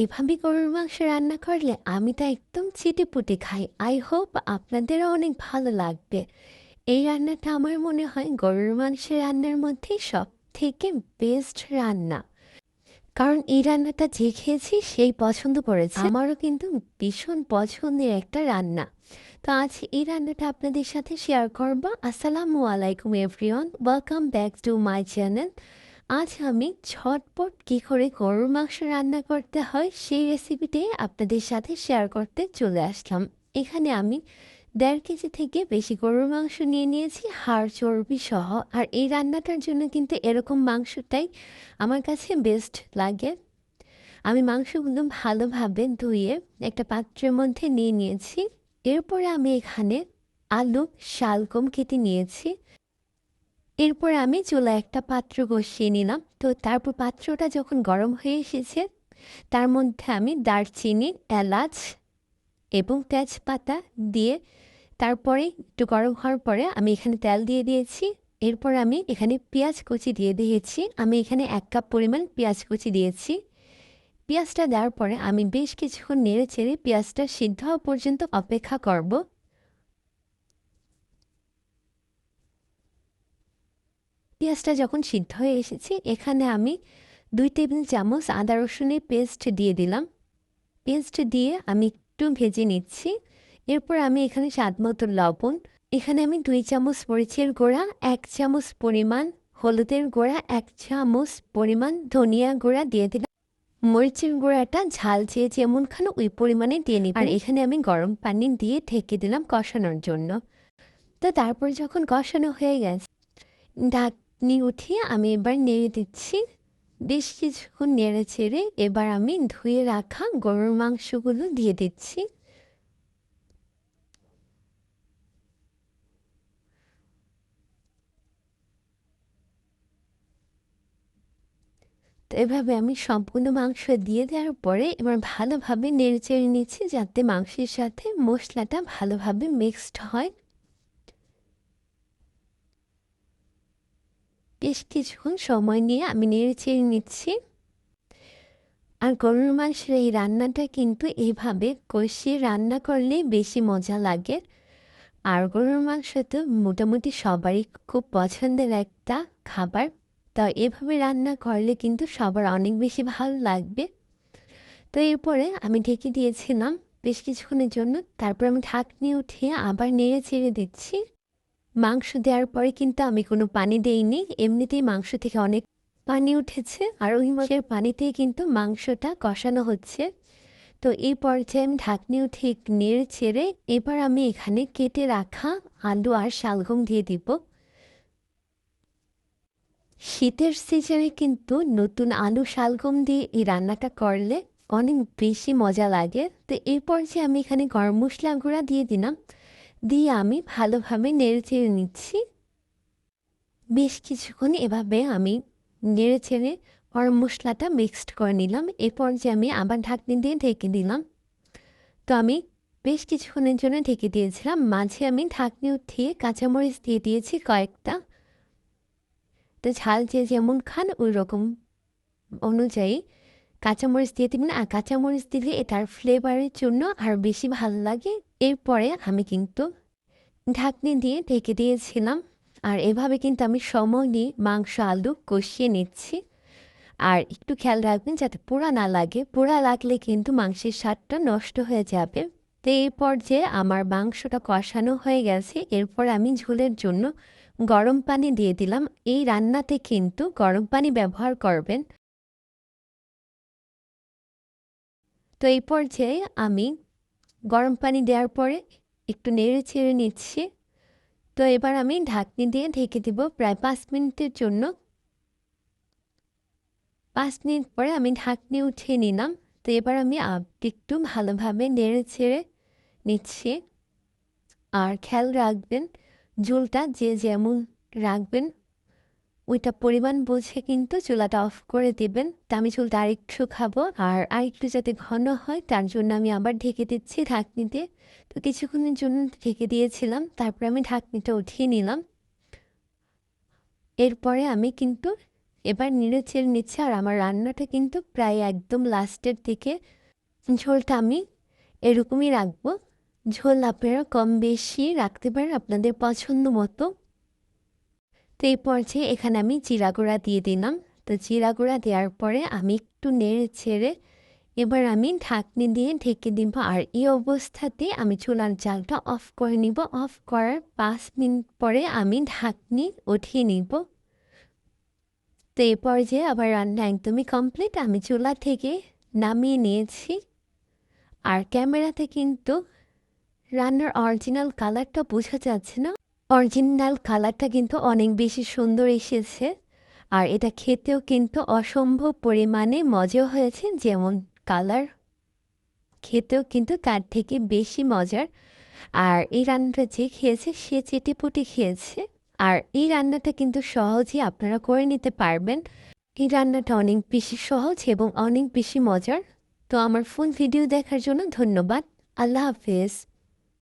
এভাবে গরুর মাংস রান্না করলে আমি তো একদম চিটেপুটে খাই। আই হোপ আপনাদেরও অনেক ভালো লাগবে। এই রান্নাটা আমার মনে হয় গরুর মাংসের রান্নার মধ্যে সব থেকে বেস্ট রান্না। কারণ এই রান্নাটা যে খেয়েছি সেই পছন্দ করেছে। আমারও কিন্তু ভীষণ পছন্দের একটা রান্না। তো আজ এই রান্নাটা আপনাদের সাথে শেয়ার করব। আসসালামু আলাইকুম everyone, welcome back to my channel. আজ আমি ঝটপট কী করে গরুর মাংস রান্না করতে হয় সেই রেসিপিটাই আপনাদের সাথে শেয়ার করতে চলে আসলাম। এখানে আমি ১.৫ কেজি থেকে বেশি গরুর মাংস নিয়ে নিয়েছি, হাড় চর্বি সহ। আর এই রান্নাটার জন্য কিন্তু এরকম মাংসটাই আমার কাছে বেস্ট লাগে। আমি মাংসগুলো ভালোভাবে ধুয়ে একটা পাত্রের মধ্যে নিয়ে নিয়েছি। এরপরে আমি এখানে আলু, শালগম কেটে নিয়েছি। এরপর আমি চুলায় একটা পাত্র বসিয়ে নিলাম। তো তারপর পাত্রটা যখন গরম হয়ে এসেছে তার মধ্যে আমি দারচিনি, এলাচ এবং তেজপাতা দিয়ে তারপরে একটু গরম হওয়ার পরে আমি এখানে তেল দিয়ে দিয়েছি। এরপর আমি এখানে পেঁয়াজ কুচি দিয়ে দিয়েছি। আমি এখানে ১ কাপ পরিমাণ পেঁয়াজ কুচি দিয়েছি। পেঁয়াজটা দেওয়ার পরে আমি বেশ কিছুক্ষণ নেড়ে চেড়ে পেঁয়াজটা সিদ্ধ হওয়া পর্যন্ত অপেক্ষা করব। পেঁয়াজটা যখন সিদ্ধ হয়ে এসেছে এখানে আমি ২ টেবিল চামচ আদা রসুনের পেস্ট দিয়ে দিলাম। পেস্ট দিয়ে আমি একটু ভেজে নিচ্ছি। এরপর আমি এখানে স্বাদ মতো লবণ, এখানে আমি ২ চামচ মরিচের গুঁড়া, ১ চামচ পরিমাণ হলুদের গুঁড়া, ১ চামচ পরিমাণ ধনিয়া গুঁড়া দিয়ে দিলাম। মরিচের গুঁড়াটা ঝাল চেয়ে যেমন খান ওই পরিমাণে দিয়ে নিবেন। আর এখানে আমি গরম পানি দিয়ে ঢেকে দিলাম কষানোর জন্য। তো তারপর যখন কষানো হয়ে গেছে ঢাকনি উঠিয়ে আমি এবার নেড়ে দিচ্ছি। বেশ কিছুক্ষণ নেড়ে চেড়ে এবার আমি ধুয়ে রাখা গরুর মাংসগুলো দিয়ে দিচ্ছি। তো এভাবে আমি সম্পূর্ণ মাংস দিয়ে দেওয়ার পরে এবার ভালোভাবে নেড়ে চেড়ে নিচ্ছি যাতে মাংসের সাথে মশলাটা ভালোভাবে মিক্সড হয়। বেশ কিছুক্ষণ সময় নিয়ে আমি নেড়ে চেড়ে নিচ্ছি। আর গরুর মাংসের এই রান্নাটা কিন্তু এইভাবে কষিয়ে রান্না করলেই বেশি মজা লাগে। আর গরুর মাংস তো মোটামুটি সবারই খুব পছন্দের একটা খাবার। তো এভাবে রান্না করলে কিন্তু সবার অনেক বেশি ভালো লাগবে। তো এরপরে আমি ঢেকে দিয়েছিলাম বেশ কিছুক্ষণের জন্য। তারপর আমি ঢাকনি উঠিয়ে আবার নেড়ে চেড়ে দিচ্ছি। মাংস দেওয়ার পরে কিন্তু আমি কোনো পানি দেইনি, এমনিতেই মাংস থেকে অনেক পানি উঠেছে। আর ওই মাংসের পানিতেই কিন্তু মাংসটা কষানো হচ্ছে। তো এই পর্যায়ে আমি ঢাকনি উঠিয়ে নেড়ে চেড়ে এবার আমি এখানে কেটে রাখা আলু আর শালগম দিয়ে দিব। শীতের সিজনে কিন্তু নতুন আলু শালগম দিয়ে এই রান্নাটা করলে অনেক বেশি মজা লাগে। তো এই পর্যায়ে আমি এখানে গরম মশলা গুঁড়া দিয়ে দিলাম। দিয়ে আমি ভালোভাবে নেড়ে চেড়ে নিচ্ছি। বেশ কিছুক্ষণ এভাবে আমি নেড়ে চেড়ে গরম মশলাটা মিক্সড করে নিলাম। এই পর্যায়ে আমি আবার ঢাকনি দিয়ে ঢেকে দিলাম। তো আমি বেশ কিছুক্ষণের জন্য ঢেকে দিয়েছিলাম। মাঝে আমি ঢাকনি উঠিয়ে কাঁচামরিচ দিয়ে দিয়েছি কয়েকটা। তো ঝাল যে যেমন খান ওই রকম অনুযায়ী কাঁচামরিচ দিয়ে দিবেন। আর কাঁচামরিচ দিলে এটার ফ্লেভারের জন্য আরও বেশি ভালো লাগে। এরপরে আমি কিন্তু ঢাকনি দিয়ে ঢেকে দিয়েছিলাম। আর এভাবে কিন্তু আমি সময় নিয়ে মাংস আলু কষিয়ে নিচ্ছি। আর একটু খেয়াল রাখবেন যাতে পোড়া না লাগে, পোড়া লাগলে কিন্তু মাংসের স্বাদটা নষ্ট হয়ে যাবে। তো এই পর্যায়ে আমার মাংসটা কষানো হয়ে গেছে। এরপর আমি ঝোলের জন্য গরম পানি দিয়ে দিলাম। এই রান্নাতে কিন্তু গরম পানি ব্যবহার করবেন। তো এই পর্যায়ে আমি গরম পানি দেওয়ার পরে একটু নেড়ে চেড়ে নিচ্ছি। তো এবার আমি ঢাকনি দিয়ে ঢেকে দিব প্রায় ৫ মিনিটের জন্য। ৫ মিনিট পরে আমি ঢাকনি উঠিয়ে নিলাম। তো এবার আমি একটু ভালোভাবে নেড়ে ছেড়ে নিচ্ছি। আর খেয়াল রাখবেন ঝোলটা যে যেমন রাখবেন ওইটা পরিমাণ বুঝে কিন্তু চুলাটা অফ করে দেবেন। তা আমি ঝোলটা আরেকটু খাবো আর আরেকটু যাতে ঘন হয় তার জন্য আমি আবার ঢেকে দিচ্ছি ঢাকনিতে। তো কিছুক্ষণের জন্য ঢেকে দিয়েছিলাম, তারপরে আমি ঢাকনিটা উঠিয়ে নিলাম। এরপরে আমি কিন্তু এবার নেড়েচেড়ে নিচ্ছে আর আমার রান্নাটা কিন্তু প্রায় একদম লাস্টের দিকে। ঝোলটা আমি এরকমই রাখবো। ঝোল আপনারা কম বেশি রাখতে পারেন আপনাদের পছন্দ মতো। তো এই পর্যায়ে এখানে আমি জিরা গুঁড়া দিয়ে দিলাম। তো জিরা গুঁড়া দেওয়ার পরে আমি একটু নেড়ে ছেড়ে এবার আমি ঢাকনি দিয়ে ঢেকে দিব। আর এই অবস্থাতে আমি চুলার জালটা অফ করে নিব। অফ করার 5 মিনিট পরে আমি ঢাকনি উঠিয়ে নিব। তো এই পর্যায়ে আবার রান্না একদমই কমপ্লিট। আমি চুলা থেকে নামিয়ে নিয়েছি। আর ক্যামেরাতে কিন্তু রান্নার অরিজিনাল কালারটা বোঝা যাচ্ছে না। অরিজিনাল কালারটা কিন্তু অনেক বেশি সুন্দর এসেছে। আর এটা খেতেও কিন্তু অসম্ভব পরিমাণে মজা হয়েছে। যেমন কালার, খেতেও কিন্তু তার থেকে বেশি মজার। আর এই রান্নাটা যে খেয়েছে সে চেটেপুটে খেয়েছে। আর এই রান্নাটা কিন্তু সহজেই আপনারা করে নিতে পারবেন। এই রান্নাটা অনেক বেশি সহজ এবং অনেক বেশি মজার। তো আমার ফুল ভিডিও দেখার জন্য ধন্যবাদ। আল্লাহ হাফেজ।